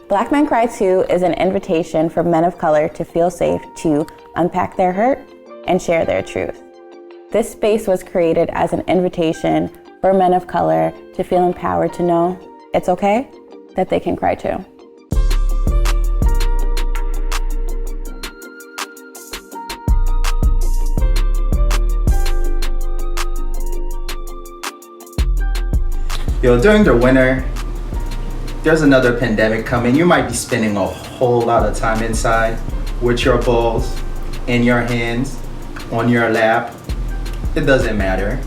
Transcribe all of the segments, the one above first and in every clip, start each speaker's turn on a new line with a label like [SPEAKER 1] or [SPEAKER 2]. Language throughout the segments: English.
[SPEAKER 1] Black Men Cry Too is an invitation for men of color to feel safe to unpack their hurt and share their truth. This space was created as an invitation for men of color to feel empowered to know it's okay that they can cry too.
[SPEAKER 2] Yo, during the winter, there's another pandemic coming. You might be spending a whole lot of time inside with your balls in your hands, on your lap. It doesn't matter.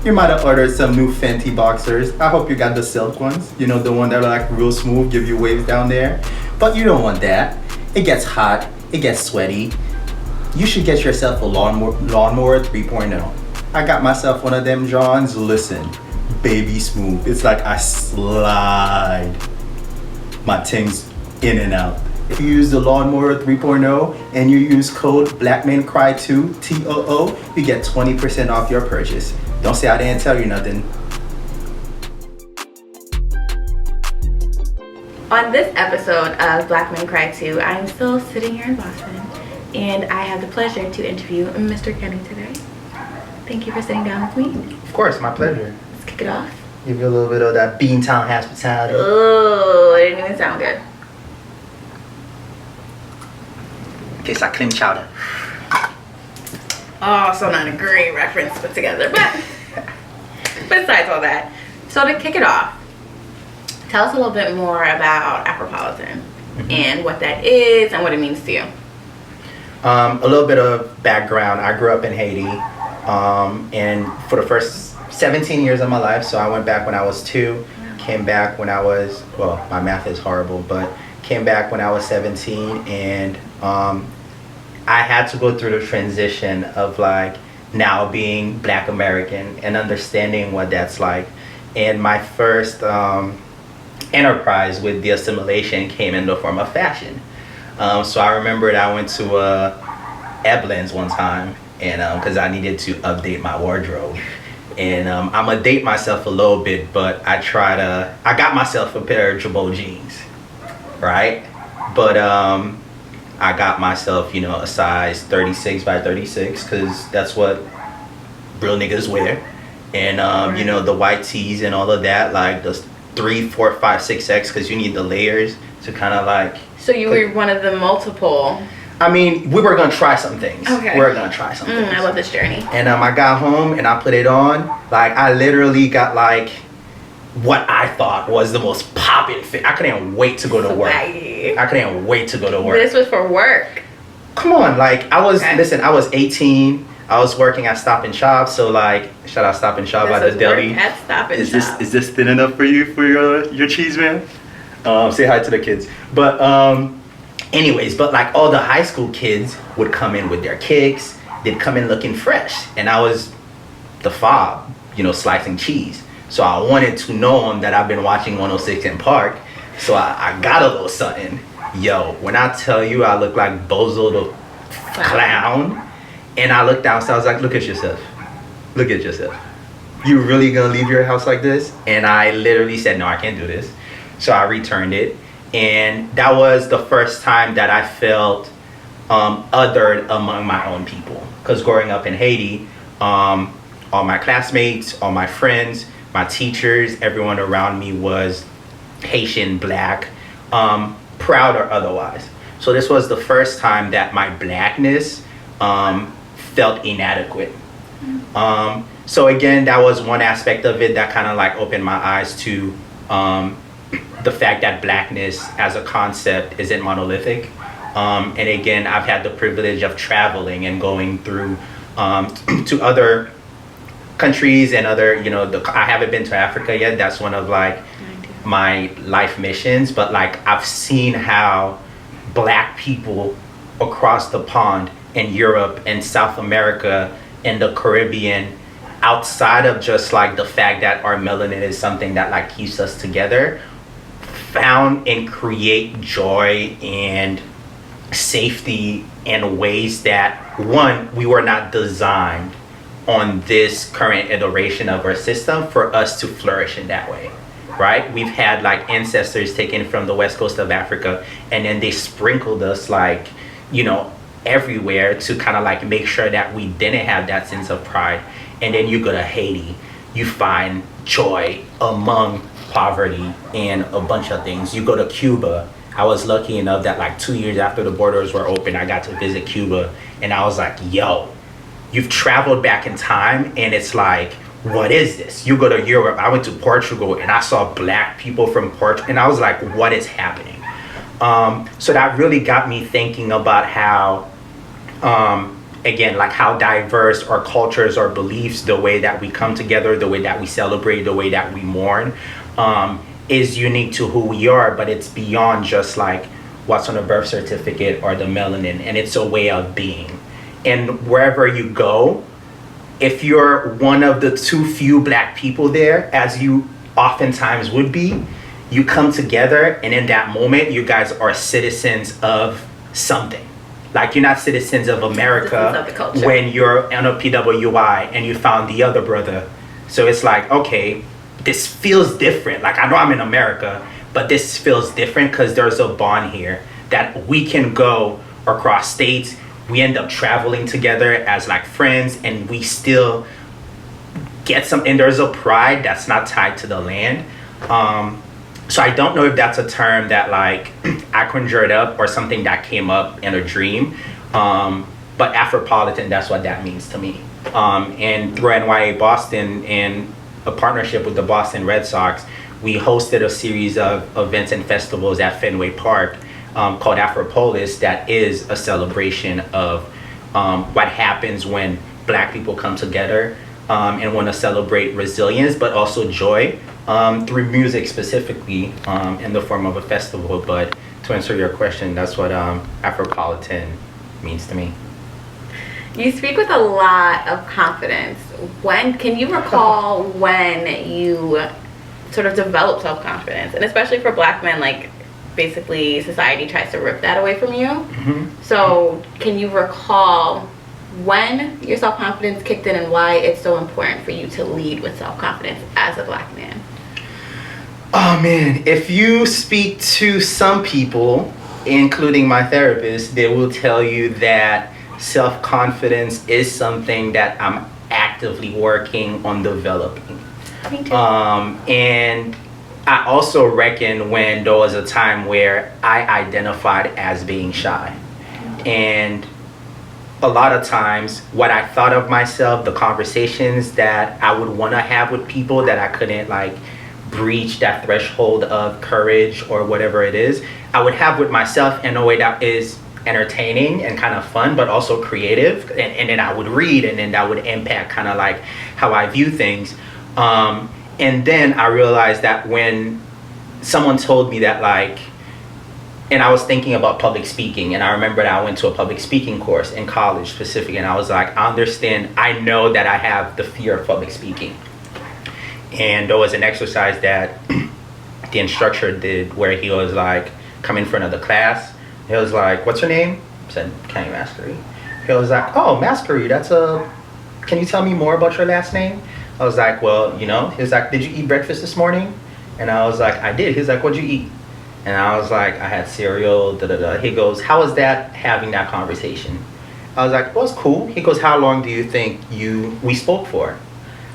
[SPEAKER 2] You might have ordered some new Fenty boxers. I hope you got the silk ones. You know, the one that are like real smooth, give you waves down there. But you don't want that. It gets hot, it gets sweaty. You should get yourself a lawnmower 3.0. I got myself one of them Johns. Listen, baby smooth. It's like I slide my things in and out. If you use the lawnmower 3.0 and you use code BlackMenCryToo, TOO, you get 20% off your purchase. Don't say I didn't tell you nothing.
[SPEAKER 1] On this episode of Black Men Cry Too, I'm still sitting here in Boston, and I have the pleasure to interview Mr. Kenny today. Thank you for sitting down with me.
[SPEAKER 2] Of course, my pleasure.
[SPEAKER 1] Let's kick it off.
[SPEAKER 2] Give you a little bit of that Beantown hospitality.
[SPEAKER 1] Oh, it didn't even sound good.
[SPEAKER 2] Tastes like clam chowder.
[SPEAKER 1] Oh, so not a great reference put together, but besides all that. So to kick it off, tell us a little bit more about Afropolition and what that is and what it means to you.
[SPEAKER 2] A little bit of background. I grew up in Haiti, and for the first 17 years of my life, so I went back when I was 2, came back when I was, well, my math is horrible, but came back when I was 17, and I had to go through the transition of like now being Black American and understanding what that's like. And my first enterprise with the assimilation came in the form of fashion. So I remembered I went to Eblin's one time, and because I needed to update my wardrobe. And I'm gonna date myself a little bit, but I got myself a pair of Jabot jeans, right? But I got myself, you know, a size 36 by 36, because that's what real niggas wear. And you know, the white tees and all of that, like the 3, 4, 5, 6X, because you need the layers to kind of like.
[SPEAKER 1] So you were one of the multiple.
[SPEAKER 2] I mean, we were gonna try some things.
[SPEAKER 1] Okay.
[SPEAKER 2] We were gonna try some things.
[SPEAKER 1] I love this journey.
[SPEAKER 2] And I got home and I put it on. Like, I literally got like what I thought was the most poppin' fit. I couldn't wait to go to work. I couldn't wait to go to work.
[SPEAKER 1] This was for work.
[SPEAKER 2] Come on, like I was, listen, I was 18. I was working at Stop and Shop, so like, shout out Stop and Shop at the deli.
[SPEAKER 1] At Stop and Shop.
[SPEAKER 2] Is this thin enough for you for your cheese, man? Say hi to the kids. But anyways, but like all the high school kids would come in with their kicks. They'd come in looking fresh, and I was the fob, you know, slicing cheese. So I wanted to know them that I've been watching 106 in Park. So I got a little something. Yo, when I tell you I look like Bozo the clown, and I looked downstairs, I was like, look at yourself. Look at yourself. You really gonna leave your house like this? And I literally said, no, I can't do this. So I returned it. And that was the first time that I felt othered among my own people. Because growing up in Haiti, all my classmates, all my friends, my teachers, everyone around me was Haitian, Black, proud or otherwise. So this was the first time that my Blackness felt inadequate. So again, that was one aspect of it that kind of like opened my eyes to the fact that Blackness as a concept isn't monolithic. And again, I've had the privilege of traveling and going through to other countries and other, you know, I haven't been to Africa yet. That's one of like my life missions, but like I've seen how Black people across the pond in Europe and South America and the Caribbean, outside of just like the fact that our melanin is something that like keeps us together, found and create joy and safety in ways that, one, we were not designed on this current iteration of our system for us to flourish in that way, right? We've had like ancestors taken from the west coast of Africa, and then they sprinkled us like, you know, everywhere to kind of like make sure that we didn't have that sense of pride. And then you go to Haiti, you find joy among poverty and a bunch of things. You go to Cuba. I was lucky enough that like 2 years after the borders were open, I got to visit Cuba, and I was like, yo, you've traveled back in time, and it's like, what is this? You go to Europe. I went to Portugal, and I saw black people from Portugal, and I was like, what is happening? So that really got me thinking about how, again, like how diverse our cultures, our beliefs, the way that we come together, the way that we celebrate, the way that we mourn, is unique to who we are, but it's beyond just like what's on a birth certificate or the melanin, and it's a way of being. And wherever you go, if you're one of the too few black people there, as you oftentimes would be, you come together, and in that moment, you guys are citizens of something. Like, you're not citizens of America
[SPEAKER 1] of
[SPEAKER 2] when you're on a PWI and you found the other brother. So it's like, okay, this feels different. Like, I know I'm in America, but this feels different because there's a bond here that we can go across states. We end up traveling together as like friends, and we still get some, and there's a pride that's not tied to the land. So I don't know if that's a term that like I conjured up or something that came up in a dream. But Afropolitan, that's what that means to me. And through NYA Boston, in a partnership with the Boston Red Sox, we hosted a series of events and festivals at Fenway Park called Afropolition, that is a celebration of what happens when black people come together and want to celebrate resilience, but also joy through music specifically in the form of a festival. But to answer your question, that's what Afropolitan means to me.
[SPEAKER 1] You speak with a lot of confidence. When can you recall when you sort of developed self-confidence? And especially for black men, like basically society tries to rip that away from you. Mm-hmm. So can you recall when your self-confidence kicked in and why it's so important for you to lead with self-confidence as a black man?
[SPEAKER 2] Oh man, if you speak to some people, including my therapist, they will tell you that self-confidence is something that I'm actively working on developing.
[SPEAKER 1] Me too.
[SPEAKER 2] And I also reckon when there was a time where I identified as being shy. And a lot of times what I thought of myself, the conversations that I would want to have with people that I couldn't like breach that threshold of courage or whatever it is, I would have with myself in a way that is entertaining and kind of fun, but also creative. And then I would read, and then that would impact kind of like how I view things. And then I realized that when someone told me that, like, and I was thinking about public speaking, and I remember that I went to a public speaking course in college specifically, and I was like, I understand, I know that I have the fear of public speaking. And there was an exercise that the instructor did where he was like, come in front of the class. He was like, what's your name? I said, Kenny Maskery. He was like, oh, Maskery, can you tell me more about your last name? I was like, well, you know, he was like, did you eat breakfast this morning? And I was like, I did. He was like, what'd you eat? And I was like, I had cereal, He goes, how was that having that conversation? I was like, well, it's cool. He goes, how long do you think we spoke for?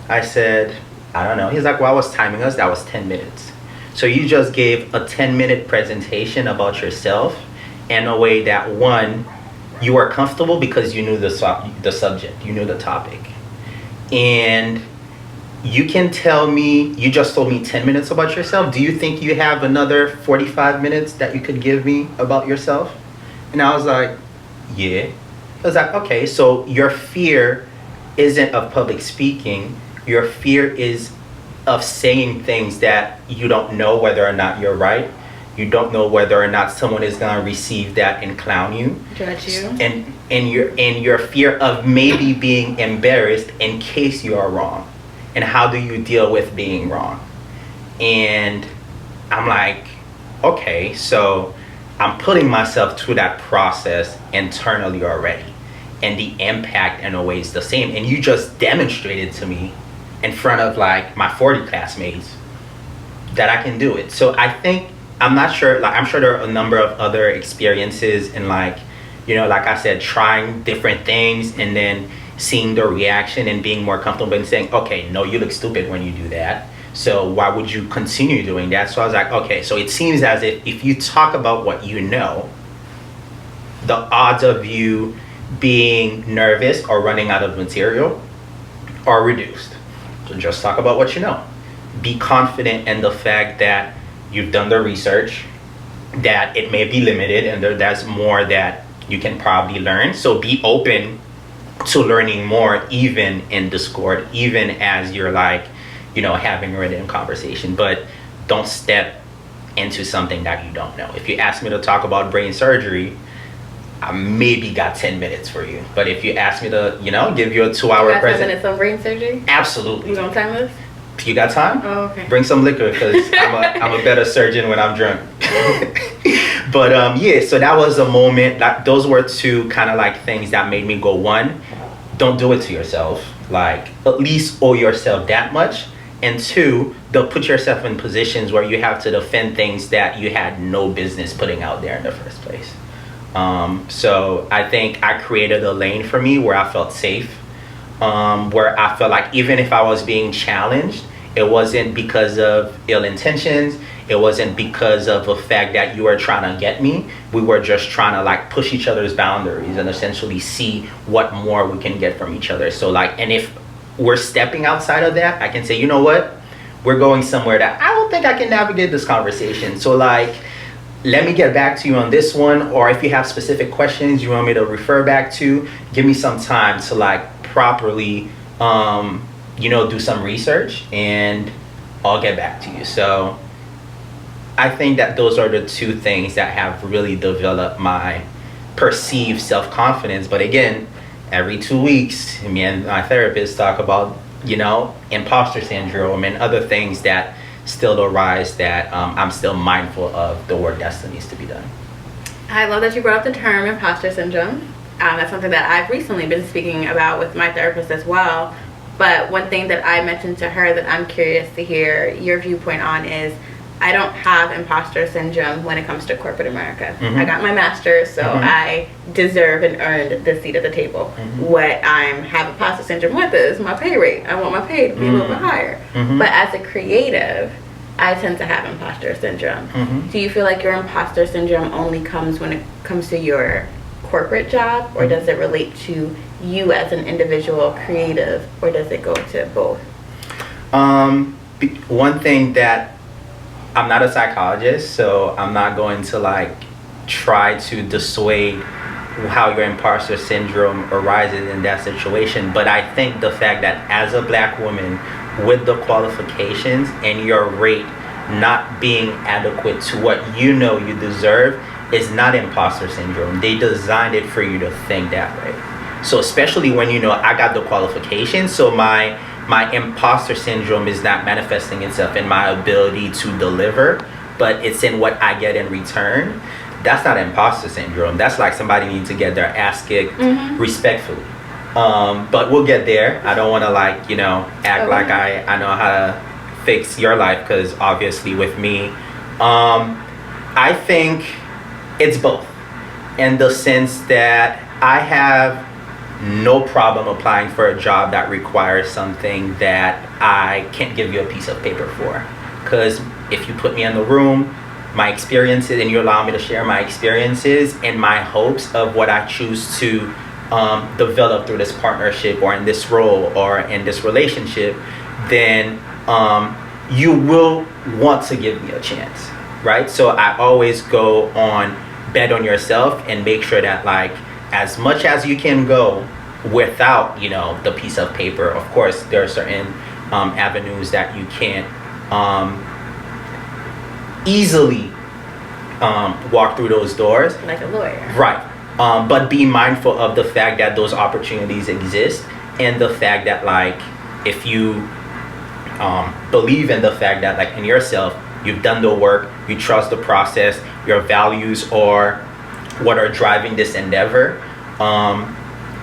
[SPEAKER 2] I said, I don't know. He's like, well, I was timing us. That was 10 minutes. So you just gave a 10-minute presentation about yourself in a way that, one, you were comfortable because you knew the subject, you knew the topic. And you can tell me, you just told me 10 minutes about yourself. Do you think you have another 45 minutes that you could give me about yourself? And I was like, yeah. I was like, okay, so your fear isn't of public speaking. Your fear is of saying things that you don't know whether or not you're right. You don't know whether or not someone is gonna receive that and clown you.
[SPEAKER 1] Judge you.
[SPEAKER 2] And your fear of maybe being embarrassed in case you are wrong. And how do you deal with being wrong? And I'm like, okay, so I'm putting myself through that process internally already. And the impact in a way is the same. And you just demonstrated to me in front of like my 40 classmates that I can do it. So I think, I'm not sure, like I'm sure there are a number of other experiences and like, like I said, trying different things and then seeing the reaction and being more comfortable and saying, okay, no, you look stupid when you do that. So why would you continue doing that? So I was like, okay, so it seems as if you talk about what you know, the odds of you being nervous or running out of material are reduced. So just talk about what you know. Be confident in the fact that you've done the research, that it may be limited and there's more that you can probably learn. So be open to learning more, even in Discord, even as you're like, having a written conversation. But don't step into something that you don't know. If you ask me to talk about brain surgery, I maybe got 10 minutes for you. But if you ask me to, give you a 2-hour
[SPEAKER 3] presentation. 10 minutes on brain surgery?
[SPEAKER 2] Absolutely.
[SPEAKER 3] You gonna time this?
[SPEAKER 2] You got time?
[SPEAKER 3] Oh, okay.
[SPEAKER 2] Bring some liquor, because I'm a better surgeon when I'm drunk. But so that was a moment. Those were two kind of like things that made me go, one, don't do it to yourself. Like, at least owe yourself that much. And two, don't put yourself in positions where you have to defend things that you had no business putting out there in the first place. So I think I created a lane for me where I felt safe, where I felt like even if I was being challenged, it wasn't because of ill intentions. It wasn't because of the fact that you were trying to get me. We were just trying to like push each other's boundaries and essentially see what more we can get from each other. So like, and if we're stepping outside of that, I can say, you know what? We're going somewhere that I don't think I can navigate this conversation. So like, let me get back to you on this one. Or if you have specific questions you want me to refer back to, give me some time to like properly, do some research, and I'll get back to you. So I think that those are the two things that have really developed my perceived self-confidence. But again, every 2 weeks, me and my therapist talk about, imposter syndrome and other things that still arise that I'm still mindful of the work that still needs to be done.
[SPEAKER 3] I love that you brought up the term imposter syndrome. That's something that I've recently been speaking about with my therapist as well. But one thing that I mentioned to her that I'm curious to hear your viewpoint on is, I don't have imposter syndrome when it comes to corporate America. Mm-hmm. I got my master's, so I deserve and earned the seat at the table. What I have imposter syndrome with is my pay rate. I want my pay to be a little bit higher. But as a creative, I tend to have imposter syndrome. Do you feel like your imposter syndrome only comes when it comes to your corporate job, or does it relate to you as an individual creative, or does it go to both?
[SPEAKER 2] One thing that, I'm not a psychologist, so I'm not going to like try to dissuade how your imposter syndrome arises in that situation. But I think the fact that as a Black woman with the qualifications and your rate not being adequate to what you deserve is not imposter syndrome. They designed it for you to think that way. So especially when I got the qualifications, so my imposter syndrome is not manifesting itself in my ability to deliver, but it's in what I get in return. That's not imposter syndrome. That's like somebody needs to get their ass kicked respectfully. But we'll get there. I don't want to act like I know how to fix your life, because obviously with me, I think it's both, in the sense that I have no problem applying for a job that requires something that I can't give you a piece of paper for. Because if you put me in the room, my experiences, and you allow me to share my experiences and my hopes of what I choose to develop through this partnership or in this role or in this relationship, then you will want to give me a chance, right? So I always go on bet on yourself and make sure that as much as you can go without the piece of paper. Of course, there are certain avenues that you can't easily walk through those doors,
[SPEAKER 3] like a lawyer,
[SPEAKER 2] right? But be mindful of the fact that those opportunities exist, and the fact that if you believe in the fact that in yourself, you've done the work, you trust the process, your values are what are driving this endeavor,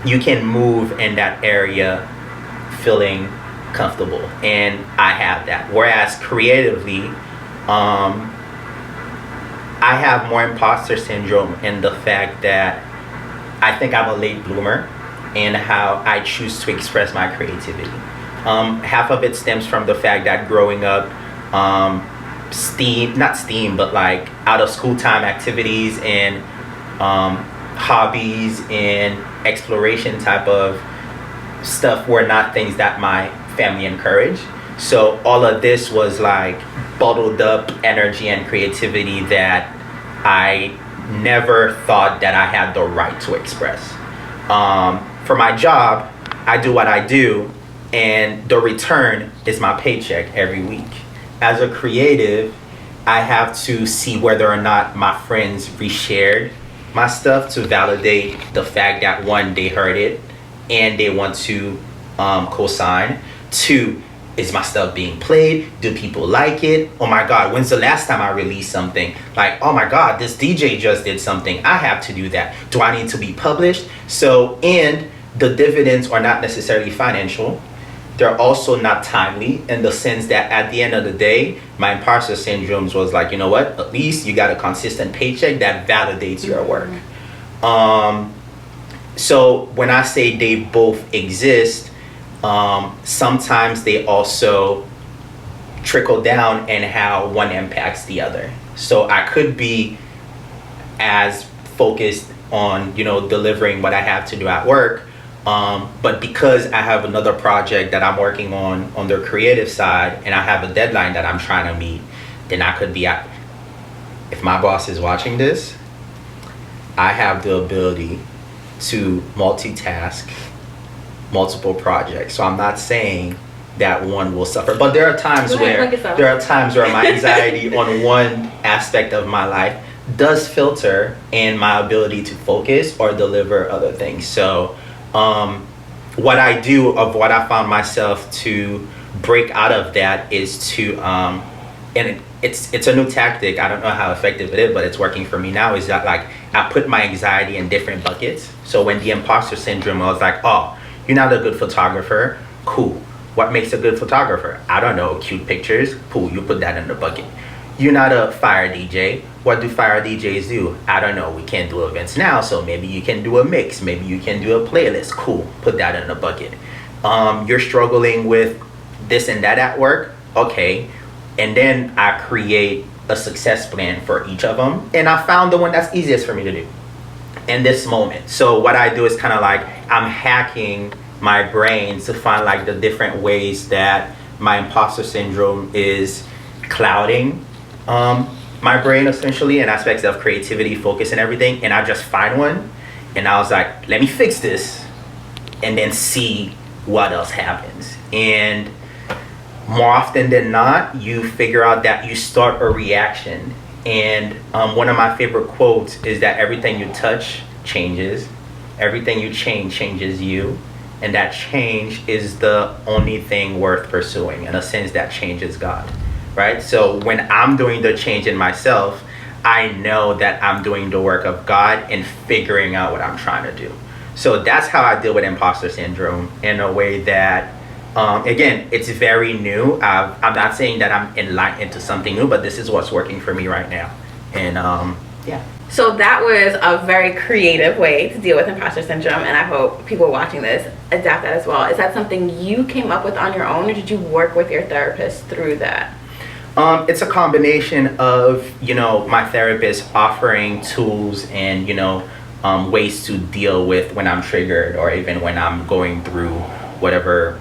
[SPEAKER 2] you can move in that area feeling comfortable. And I have that. Whereas creatively, I have more imposter syndrome in the fact that I think I'm a late bloomer in how I choose to express my creativity. Half of it stems from the fact that growing up, but like out of school time activities and hobbies and exploration type of stuff were not things that my family encouraged. So all of this was like bottled up energy and creativity that I never thought that I had the right to express. For my job, I do what I do, and the return is my paycheck every week. As a creative, I have to see whether or not my friends reshared my stuff to validate the fact that one, they heard it and they want to co-sign. Two, is my stuff being played? Do people like it? Oh my God, when's the last time I released something? Like, oh my God, this DJ just did something. I have to do that. Do I need to be published? So, and the dividends are not necessarily financial. They're also not timely in the sense that at the end of the day, my imposter syndrome was like, you know what? At least you got a consistent paycheck that validates your work. So when I say they both exist, sometimes they also trickle down in how one impacts the other. So I could be as focused on, delivering what I have to do at work, but because I have another project that I'm working on the creative side, and I have a deadline that I'm trying to meet, then I could be at, if my boss is watching this, I have the ability to multitask multiple projects. So I'm not saying that one will suffer, but there are times where my anxiety on one aspect of my life does filter in my ability to focus or deliver other things. So what I do, of what I found myself to break out of that, is to and it's a new tactic. I don't know how effective it is, but it's working for me now. Is that like I put my anxiety in different buckets. So when the imposter syndrome, I was like, oh, you're not a good photographer. Cool. What makes a good photographer? I don't know. Cute pictures. Cool. You put that in the bucket. You're not a fire DJ. What do fire DJs do? I don't know. We can't do events now, so maybe you can do a mix. Maybe you can do a playlist. Cool. Put that in the bucket. You're struggling with this and that at work. Okay. And then I create a success plan for each of them. And I found the one that's easiest for me to do in this moment. So what I do is kind of like I'm hacking my brain to find like the different ways that my imposter syndrome is clouding my brain, essentially, in aspects of creativity, focus, and everything. And I just find one, and I was like, let me fix this and then see what else happens. And more often than not, you figure out that you start a reaction. And one of my favorite quotes is that everything you touch changes, everything you change changes you, and that change is the only thing worth pursuing. In a sense, that change is God, right? So when I'm doing the change in myself, I know that I'm doing the work of God and figuring out what I'm trying to do. So that's how I deal with imposter syndrome, in a way that again, it's very new. I'm not saying that I'm enlightened to something new, but this is what's working for me right now. And yeah.
[SPEAKER 3] So that was a very creative way to deal with imposter syndrome, and I hope people watching this adapt that as well. Is that something you came up with on your own, or did you work with your therapist through that?
[SPEAKER 2] It's a combination of, my therapist offering tools and, ways to deal with when I'm triggered, or even when I'm going through whatever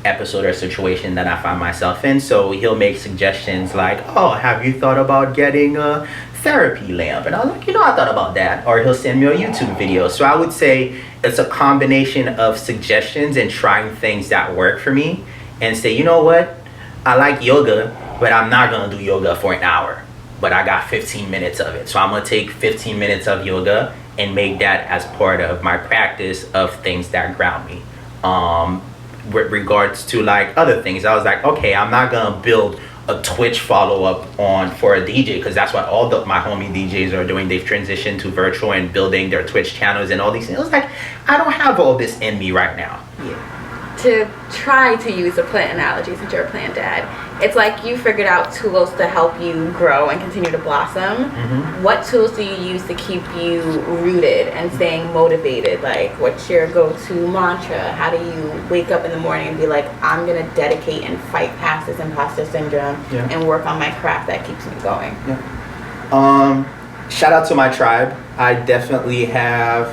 [SPEAKER 2] episode or situation that I find myself in. So he'll make suggestions like, oh, have you thought about getting a therapy lamp? And I'm like, I thought about that. Or he'll send me a YouTube video. So I would say it's a combination of suggestions and trying things that work for me, and say, you know what, I like yoga, but I'm not gonna do yoga for an hour, but I got 15 minutes of it. So I'm gonna take 15 minutes of yoga and make that as part of my practice of things that ground me. With regards to like other things, I was like, okay, I'm not gonna build a Twitch follow-up for a DJ, because that's what all my homie DJs are doing. They've transitioned to virtual and building their Twitch channels and all these things. I was like, I don't have all this in me right now.
[SPEAKER 3] Yeah. To try to use a plant analogy, since you're a plant dad, it's like you figured out tools to help you grow and continue to blossom. What tools do you use to keep you rooted and staying motivated? Like, what's your go-to mantra? How do you wake up in the morning and be like, I'm gonna dedicate and fight past this imposter syndrome and work on my craft that keeps me going?
[SPEAKER 2] Shout out to my tribe. I definitely have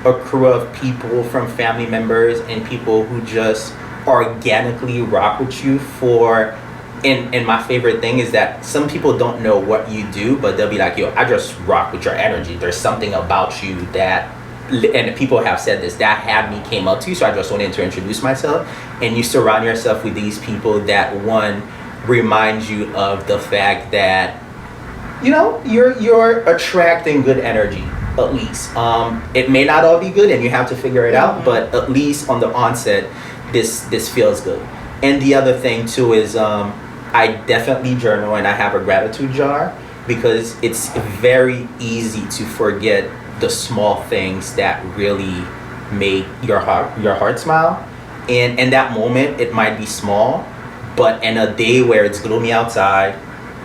[SPEAKER 2] a crew of people, from family members and people who just organically rock with you for. And my favorite thing is that some people don't know what you do, but they'll be like, yo, I just rock with your energy. There's something about you that, and people have said this, that had me came up to you, so I just wanted to introduce myself. And you surround yourself with these people that, one, remind you of the fact that, you know, you're attracting good energy, at least. It may not all be good and you have to figure it out, but at least on the onset, this feels good. And the other thing too is, I definitely journal and I have a gratitude jar, because it's very easy to forget the small things that really make your heart smile. And in that moment, it might be small, but in a day where it's gloomy outside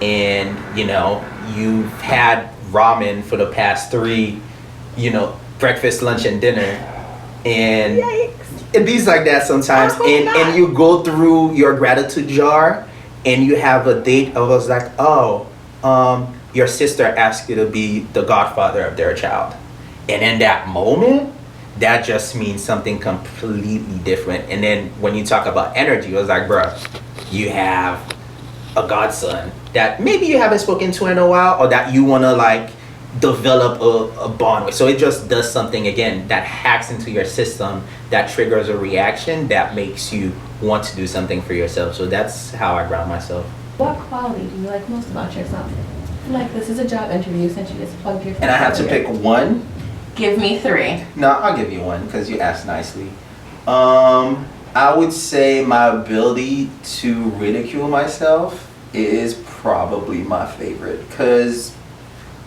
[SPEAKER 2] and, you know, you've had ramen for the past 3, you know, breakfast, lunch, and dinner, and it be like that sometimes, and you go through your gratitude jar and you have a date of us like, your sister asked you to be the godfather of their child. And in that moment, that just means something completely different. And then when you talk about energy, it was like, bruh, you have a godson that maybe you haven't spoken to in a while, or that you want to like develop a bond with. So it just does something, again, that hacks into your system, that triggers a reaction that makes you want to do something for yourself. So that's how I ground myself.
[SPEAKER 4] What quality do you like most about yourself? Like, this is a job interview since you just plugged your face.
[SPEAKER 2] And I have to pick one?
[SPEAKER 3] Give me 3.
[SPEAKER 2] No, I'll give you one because you asked nicely. I would say my ability to ridicule myself is probably my favorite, because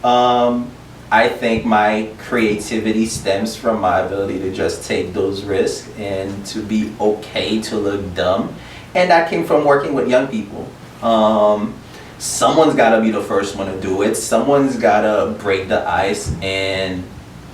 [SPEAKER 2] I think my creativity stems from my ability to just take those risks and to be okay to look dumb. And that came from working with young people. Someone's got to be the first one to do it. Someone's got to break the ice. And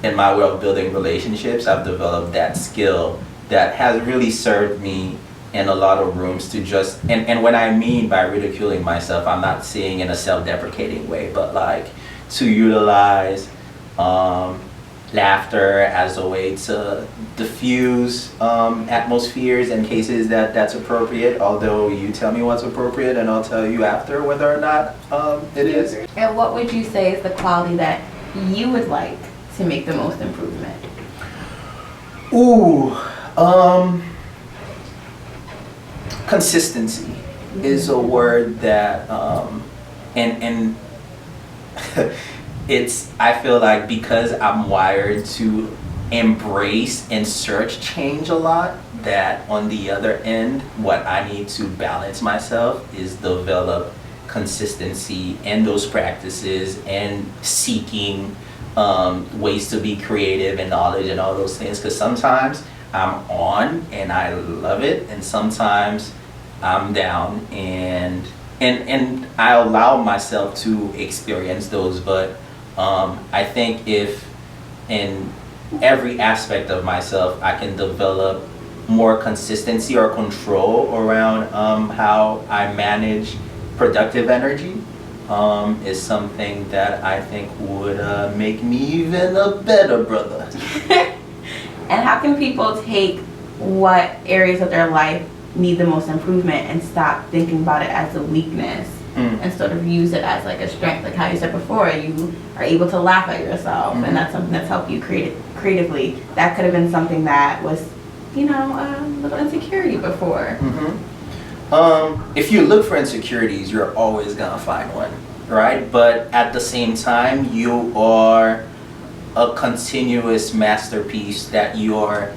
[SPEAKER 2] in my way of building relationships, I've developed that skill that has really served me in a lot of rooms to just, and when I mean by ridiculing myself, I'm not saying in a self-deprecating way, but like to utilize laughter as a way to diffuse atmospheres in cases that's appropriate, although you tell me what's appropriate and I'll tell you after whether or not it is.
[SPEAKER 3] And what would you say is the quality that you would like to make the most improvement?
[SPEAKER 2] Ooh, consistency is a word that, and it's, I feel like because I'm wired to embrace and search change a lot, that on the other end, what I need to balance myself is develop consistency and those practices and seeking ways to be creative and knowledge and all those things, because sometimes I'm on and I love it, and sometimes I'm down and I allow myself to experience those. But I think if in every aspect of myself I can develop more consistency or control around how I manage productive energy, is something that I think would make me even a better brother.
[SPEAKER 3] And how can people take what areas of their life need the most improvement and stop thinking about it as a weakness and sort of use it as like a strength? Like how you said before, you are able to laugh at yourself, and that's something that's helped you creatively. That could have been something that was, you know, a little insecurity before.
[SPEAKER 2] If you look for insecurities, you're always gonna find one, right? But at the same time, you are a continuous masterpiece that you're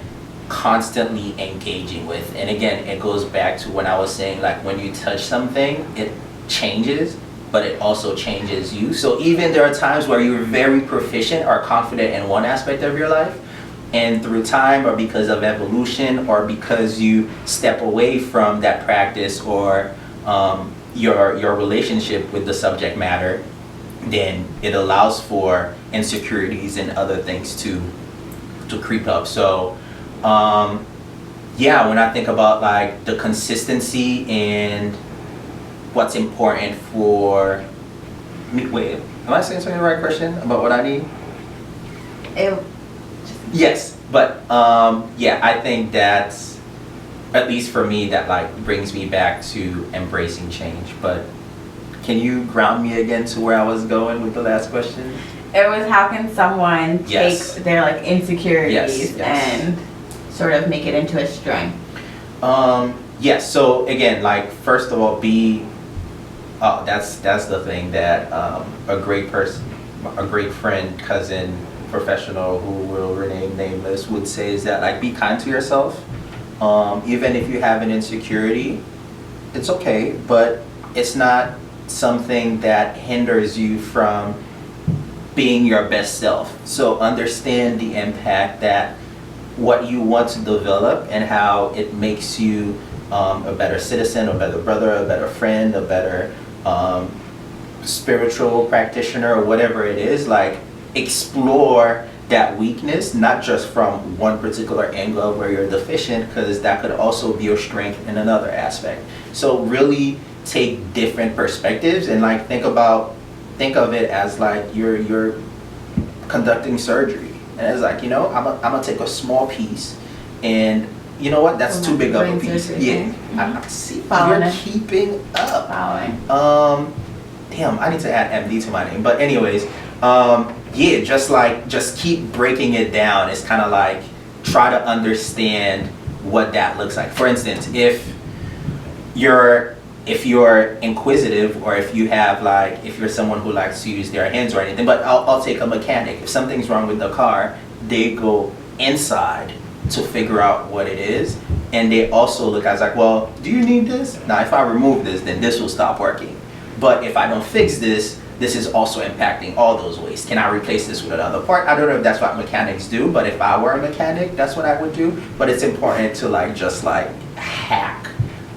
[SPEAKER 2] constantly engaging with. And again, it goes back to when I was saying, like, when you touch something, it changes, but it also changes you. So even there are times where you're very proficient or confident in one aspect of your life, and through time, or because of evolution, or because you step away from that practice, or your relationship with the subject matter, then it allows for insecurities and other things to creep up. So yeah, when I think about like the consistency and what's important for me, wait, am I saying something the right question about what I need? Yes, but yeah, I think that's, at least for me, that like brings me back to embracing change. But can you ground me again to where I was going with the last question?
[SPEAKER 1] It was, how can someone
[SPEAKER 2] Yes.
[SPEAKER 1] take their like insecurities
[SPEAKER 2] Yes.
[SPEAKER 1] and sort of make it into a strength?
[SPEAKER 2] Yes, so again, like first of all, that's the thing that a great person, a great friend, cousin, professional who will remain nameless would say is that like be kind to yourself. Even if you have an insecurity, it's okay, but it's not something that hinders you from being your best self. So understand the impact that what you want to develop and how it makes you a better citizen, a better brother, a better friend, a better spiritual practitioner, or whatever it is. Like, explore that weakness, not just from one particular angle where you're deficient, because that could also be your strength in another aspect. So really take different perspectives and like think of it as like you're conducting surgery, and it's like, you know, I'm gonna take a small piece, and you know what, that's too big of a piece. Yeah, I see. You're keeping up. Damn, I need to add MD to my name. But anyways, yeah, just keep breaking it down. It's kind of like try to understand what that looks like. For instance, if you're inquisitive, or if you're someone who likes to use their hands or anything, but I'll take a mechanic. If something's wrong with the car, they go inside to figure out what it is, and they also look as like, well, do you need this? Now, if I remove this, then this will stop working. But if I don't fix this, this is also impacting all those ways. Can I replace this with another part? I don't know if that's what mechanics do, but if I were a mechanic, that's what I would do. But it's important to like just like hack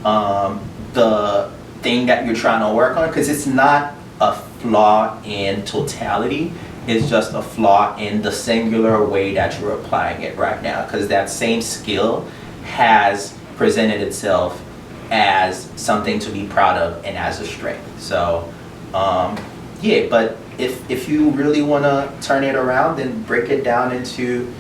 [SPEAKER 2] the thing that you're trying to work on, because it's not a flaw in totality. It's just a flaw in the singular way that you're applying it right now, because that same skill has presented itself as something to be proud of and as a strength. So yeah, but if you really want to turn it around, then break it down into,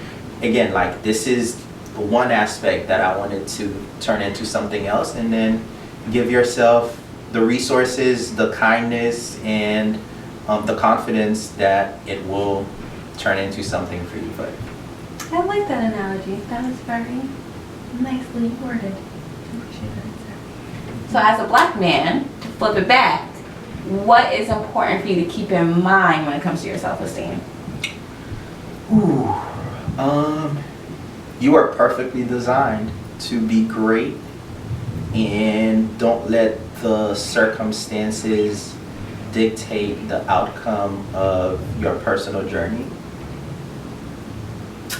[SPEAKER 2] again, like this is one aspect that I wanted to turn into something else, and then give yourself the resources, the kindness, and the confidence that it will turn into something for you. But
[SPEAKER 4] I like that analogy. That was very nicely worded. I appreciate that.
[SPEAKER 1] So as a black man, to flip it back, what is important for you to keep in mind when it comes to your self-esteem?
[SPEAKER 2] You are perfectly designed to be great, and don't let the circumstances dictate the outcome of your personal journey.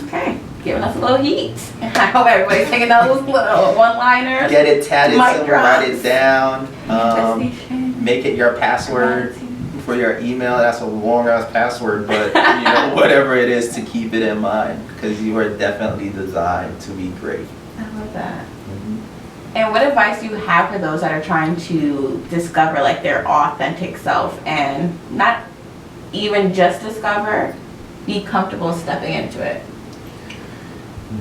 [SPEAKER 1] Okay, giving us a little heat. I hope everybody's taking those little one-liners.
[SPEAKER 2] Get it tatted,
[SPEAKER 1] Mic
[SPEAKER 2] somewhere, write
[SPEAKER 1] drops.
[SPEAKER 2] it down. Make it your password for your email. That's a long ass password, but you know, whatever it is, to keep it in mind, because you are definitely designed to be great.
[SPEAKER 1] I love that. And what advice do you have for those that are trying to discover like their authentic self, and not even just discover, be comfortable stepping into it?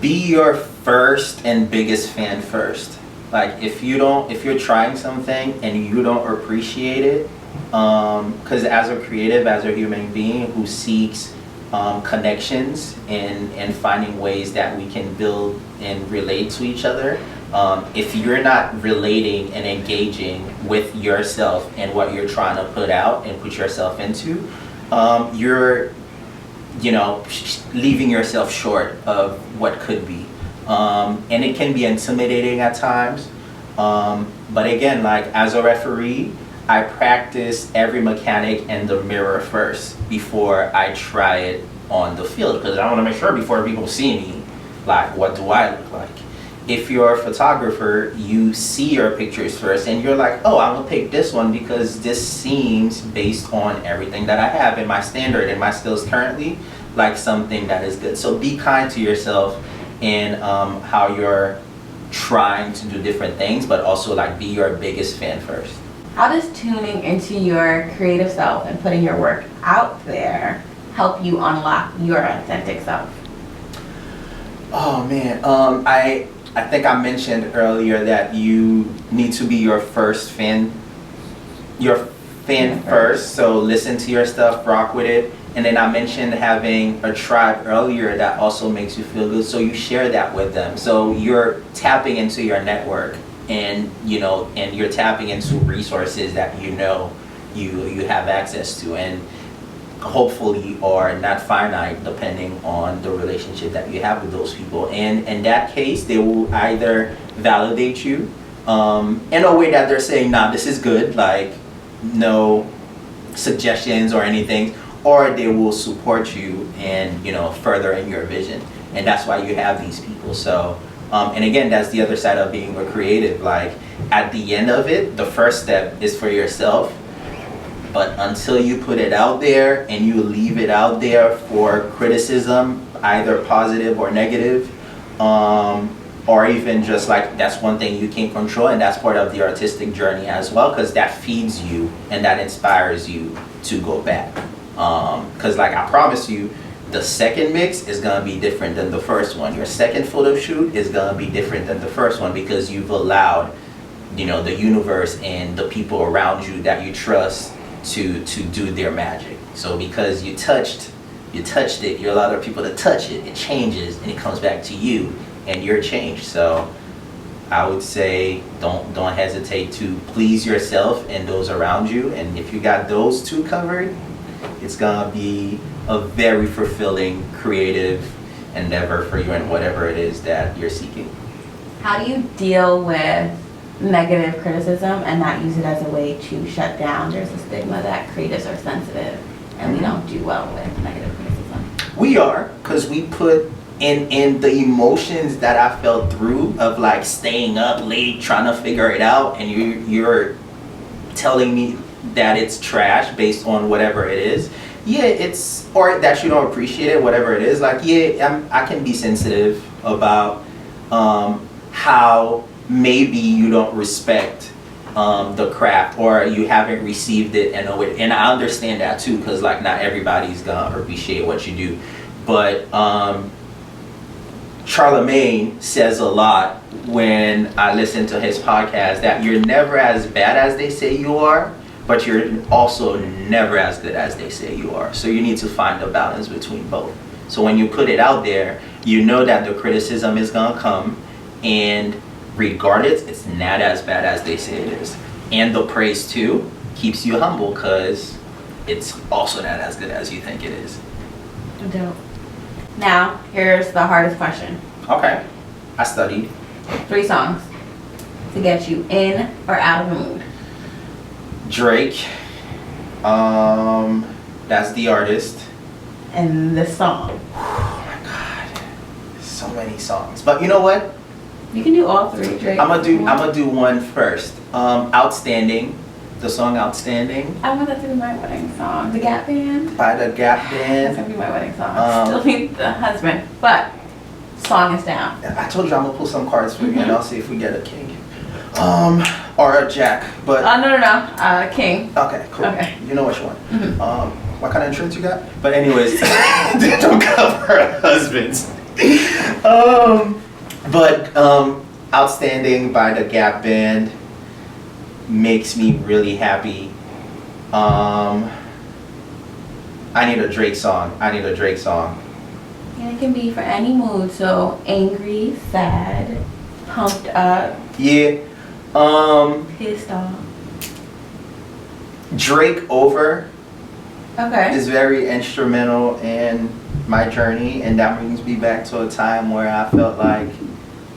[SPEAKER 2] Be your first and biggest fan first. Like if you're trying something and you don't appreciate it, because as a creative, as a human being who seeks connections and finding ways that we can build and relate to each other, if you're not relating and engaging with yourself and what you're trying to put out and put yourself into, you're leaving yourself short of what could be. And it can be intimidating at times. But again, like as a referee, I practice every mechanic in the mirror first before I try it on the field, because I want to make sure before people see me, like, what do I look like? if you're a photographer, you see your pictures first and you're like, oh, I'm gonna pick this one because this seems, based on everything that I have in my standard and my skills currently, like something that is good. So be kind to yourself in how you're trying to do different things, but also like be your biggest fan first.
[SPEAKER 1] How does tuning into your creative self and putting your work out there help you unlock your authentic self?
[SPEAKER 2] Oh man, I think I mentioned earlier that you need to be your fan first. So listen to your stuff, rock with it. And then I mentioned having a tribe earlier that also makes you feel good. So you share that with them. So you're tapping into your network, and and you're tapping into resources that you have access to, and hopefully are not finite depending on the relationship that you have with those people. And in that case, they will either validate you in a way that they're saying, nah, this is good, like no suggestions or anything, or they will support you and further in your vision. And that's why you have these people. So and again, that's the other side of being a creative. Like at the end of it, the first step is for yourself. But until you put it out there and you leave it out there for criticism, either positive or negative, or even just like that's one thing you can't control, and that's part of the artistic journey as well, because that feeds you and that inspires you to go back. Because like I promise you, the second mix is gonna be different than the first one. Your second photo shoot is gonna be different than the first one, because you've allowed the universe and the people around you that you trust to do their magic. So because you touched it, you allow other people to touch it, it changes and it comes back to you and you're changed. So I would say don't hesitate to please yourself and those around you, and if you got those two covered, it's gonna be a very fulfilling creative endeavor for you in whatever it is that you're seeking.
[SPEAKER 1] How do you deal with negative criticism and not use it as a way to shut down? There's a stigma that creatives are sensitive and we don't do well with negative criticism.
[SPEAKER 2] We are, because we put in the emotions that I felt through of like staying up late trying to figure it out, and you're telling me that it's trash based on whatever it is. Yeah, it's, or that you don't appreciate it, whatever it is. Like, yeah, I can be sensitive about how maybe you don't respect the craft, or you haven't received it in a way. And I understand that too, because like not everybody's gonna appreciate what you do. But Charlemagne says a lot when I listen to his podcast, that you're never as bad as they say you are, but you're also never as good as they say you are. So you need to find a balance between both. So when you put it out there, you know that the criticism is gonna come, and regardless, it's not as bad as they say it is. And the praise too keeps you humble, because it's also not as good as you think it is.
[SPEAKER 1] Dope. Now, here's the hardest question.
[SPEAKER 2] Okay, I studied.
[SPEAKER 1] 3 songs to get you in or out of the mood.
[SPEAKER 2] Drake, that's the artist.
[SPEAKER 1] And the song.
[SPEAKER 2] Oh my God, so many songs. But you know what?
[SPEAKER 1] You can do all 3, Drake.
[SPEAKER 2] I'm gonna do one first. Outstanding, the song Outstanding.
[SPEAKER 1] I want that to be my wedding song. The Gap Band.
[SPEAKER 2] By the Gap
[SPEAKER 1] That's
[SPEAKER 2] Band.
[SPEAKER 1] gonna be my wedding song. Still need the husband, but song is down.
[SPEAKER 2] I told you I'm gonna pull some cards for you, and I'll see if we get a king. Or a jack, but.
[SPEAKER 1] No. King.
[SPEAKER 2] Okay, cool.
[SPEAKER 1] Okay.
[SPEAKER 2] You know which one. What kind of insurance you got? But anyways, they don't cover husbands. But Outstanding by the Gap Band makes me really happy. I need a Drake song.
[SPEAKER 1] And it can be for any mood, so angry, sad, pumped up,
[SPEAKER 2] Yeah.
[SPEAKER 1] pissed off.
[SPEAKER 2] Drake Over
[SPEAKER 1] Okay.
[SPEAKER 2] is very instrumental in my journey, and that brings me back to a time where I felt like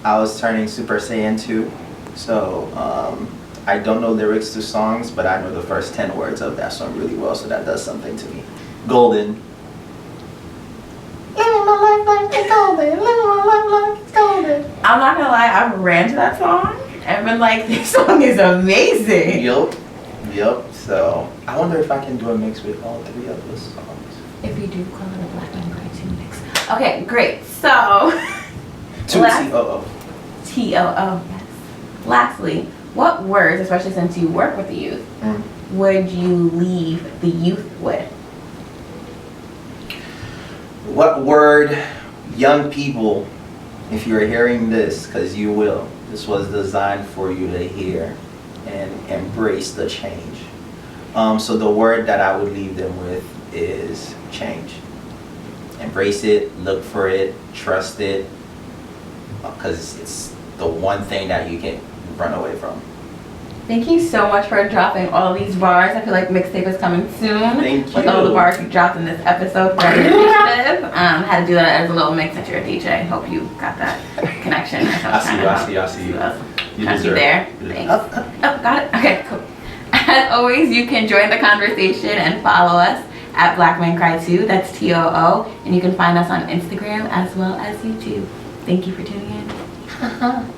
[SPEAKER 2] I was turning Super Saiyan 2. So I don't know lyrics to songs, but I know the first 10 words of that song really well, so that does something to me. Golden. Living my life like it's golden, living my life like it's golden.
[SPEAKER 1] I'm not gonna lie, I've ran to that song and been like, this song is amazing.
[SPEAKER 2] Yup. So I wonder if I can do a mix with all 3 of those songs.
[SPEAKER 4] If you do, call it a BlackMenCryToo mix.
[SPEAKER 1] Okay, great. So,
[SPEAKER 2] T-O-O.
[SPEAKER 1] T-O-O, yes. Lastly, what words, especially since you work with the youth, would you leave the youth with?
[SPEAKER 2] What word, young people, if you're hearing this, because you will, this was designed for you to hear and embrace the change. So the word that I would leave them with is change. Embrace it, look for it, trust it, because it's the one thing that you can run away from.
[SPEAKER 1] Thank you so much for dropping all these bars. I feel like mixtape is coming soon.
[SPEAKER 2] Thank
[SPEAKER 1] With
[SPEAKER 2] you.
[SPEAKER 1] all the bars you dropped in this episode. Very appreciative. Had to do that as a little mix since you're a DJ. Hope you got that connection.
[SPEAKER 2] I see you. You
[SPEAKER 1] Got you
[SPEAKER 2] deserve
[SPEAKER 1] there.
[SPEAKER 2] it.
[SPEAKER 1] Thanks. Oh, got it. Okay, cool. As always, you can join the conversation and follow us at BlackMenCryToo. That's T-O-O. And you can find us on Instagram as well as YouTube. Thank you for tuning in.